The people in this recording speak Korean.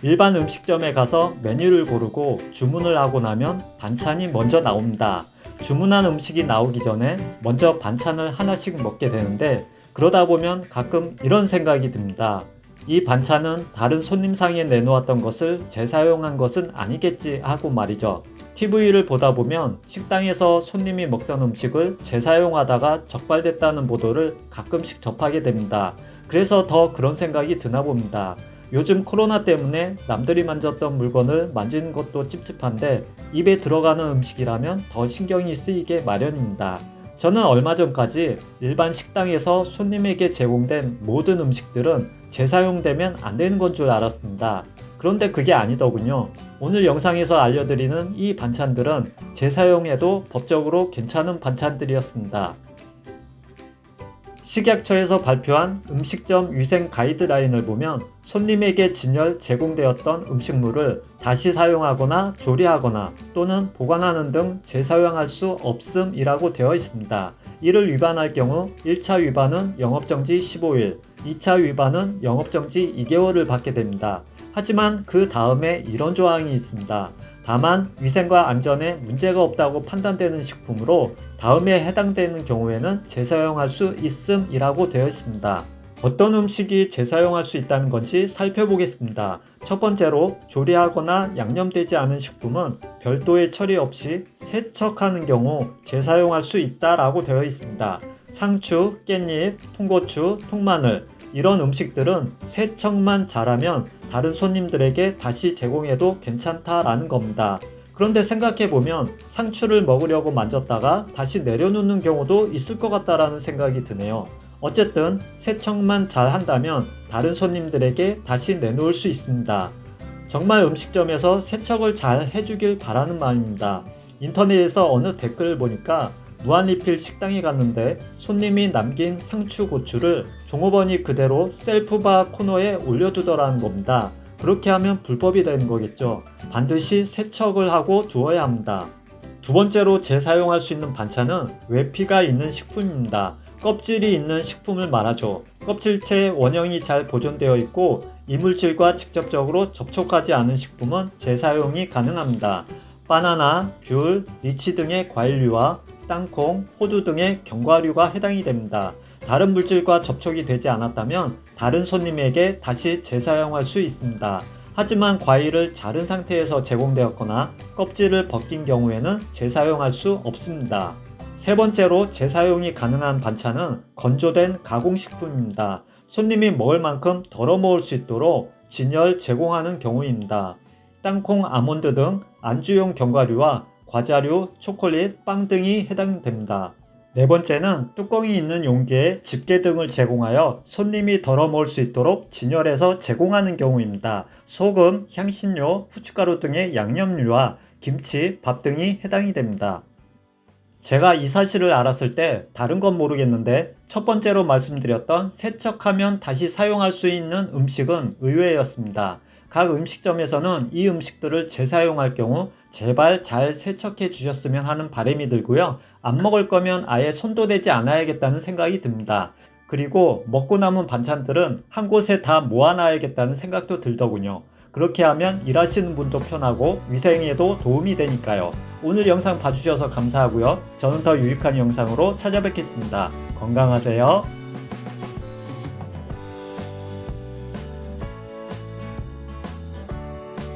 일반 음식점에 가서 메뉴를 고르고 주문을 하고 나면 반찬이 먼저 나옵니다. 주문한 음식이 나오기 전에 먼저 반찬을 하나씩 먹게 되는데, 그러다 보면 가끔 이런 생각이 듭니다. 이 반찬은 다른 손님상에 내놓았던 것을 재사용한 것은 아니겠지 하고 말이죠. TV를 보다 보면 식당에서 손님이 먹던 음식을 재사용하다가 적발됐다는 보도를 가끔씩 접하게 됩니다. 그래서 더 그런 생각이 드나 봅니다. 요즘 코로나 때문에 남들이 만졌던 물건을 만지는 것도 찝찝한데 입에 들어가는 음식이라면 더 신경이 쓰이게 마련입니다. 저는 얼마 전까지 일반 식당에서 손님에게 제공된 모든 음식들은 재사용되면 안 되는 건 줄 알았습니다. 그런데 그게 아니더군요. 오늘 영상에서 알려드리는 이 반찬들은 재사용해도 법적으로 괜찮은 반찬들이었습니다. 식약처에서 발표한 음식점 위생 가이드라인을 보면 손님에게 진열 제공되었던 음식물을 다시 사용하거나 조리하거나 또는 보관하는 등 재사용할 수 없음이라고 되어 있습니다. 이를 위반할 경우 1차 위반은 영업정지 15일, 2차 위반은 영업정지 2개월을 받게 됩니다. 하지만 그 다음에 이런 조항이 있습니다. 다만 위생과 안전에 문제가 없다고 판단되는 식품으로 다음에 해당되는 경우에는 재사용할 수 있음이라고 되어 있습니다. 어떤 음식이 재사용할 수 있다는 건지 살펴보겠습니다. 첫 번째로 조리하거나 양념되지 않은 식품은 별도의 처리 없이 세척하는 경우 재사용할 수 있다라고 되어 있습니다. 상추, 깻잎, 통고추, 통마늘 이런 음식들은 세척만 잘하면 다른 손님들에게 다시 제공해도 괜찮다라는 겁니다. 그런데 생각해보면 상추를 먹으려고 만졌다가 다시 내려놓는 경우도 있을 것 같다라는 생각이 드네요. 어쨌든 세척만 잘 한다면 다른 손님들에게 다시 내놓을 수 있습니다. 정말 음식점에서 세척을 잘 해주길 바라는 마음입니다. 인터넷에서 어느 댓글을 보니까 무한리필 식당에 갔는데 손님이 남긴 상추, 고추를 종업원이 그대로 셀프바 코너에 올려두더라는 겁니다. 그렇게 하면 불법이 되는 거겠죠. 반드시 세척을 하고 두어야 합니다. 두 번째로 재사용할 수 있는 반찬은 외피가 있는 식품입니다. 껍질이 있는 식품을 말하죠. 껍질째 원형이 잘 보존되어 있고 이물질과 직접적으로 접촉하지 않은 식품은 재사용이 가능합니다. 바나나, 귤, 리치 등의 과일류와 땅콩, 호두 등의 견과류가 해당이 됩니다. 다른 물질과 접촉이 되지 않았다면 다른 손님에게 다시 재사용할 수 있습니다. 하지만 과일을 자른 상태에서 제공되었거나 껍질을 벗긴 경우에는 재사용할 수 없습니다. 세 번째로 재사용이 가능한 반찬은 건조된 가공식품입니다. 손님이 먹을 만큼 덜어 먹을 수 있도록 진열 제공하는 경우입니다. 땅콩, 아몬드 등 안주용 견과류와 과자류, 초콜릿, 빵 등이 해당됩니다. 네 번째는 뚜껑이 있는 용기에 집게 등을 제공하여 손님이 덜어 먹을 수 있도록 진열해서 제공하는 경우입니다. 소금, 향신료, 후춧가루 등의 양념류와 김치, 밥 등이 해당이 됩니다. 제가 이 사실을 알았을 때 다른 건 모르겠는데 첫 번째로 말씀드렸던 세척하면 다시 사용할 수 있는 음식은 의외였습니다. 각 음식점에서는 이 음식들을 재사용할 경우 제발 잘 세척해 주셨으면 하는 바람이 들고요. 안 먹을 거면 아예 손도 대지 않아야겠다는 생각이 듭니다. 그리고 먹고 남은 반찬들은 한 곳에 다 모아놔야겠다는 생각도 들더군요. 그렇게 하면 일하시는 분도 편하고 위생에도 도움이 되니까요. 오늘 영상 봐주셔서 감사하고요. 저는 더 유익한 영상으로 찾아뵙겠습니다. 건강하세요.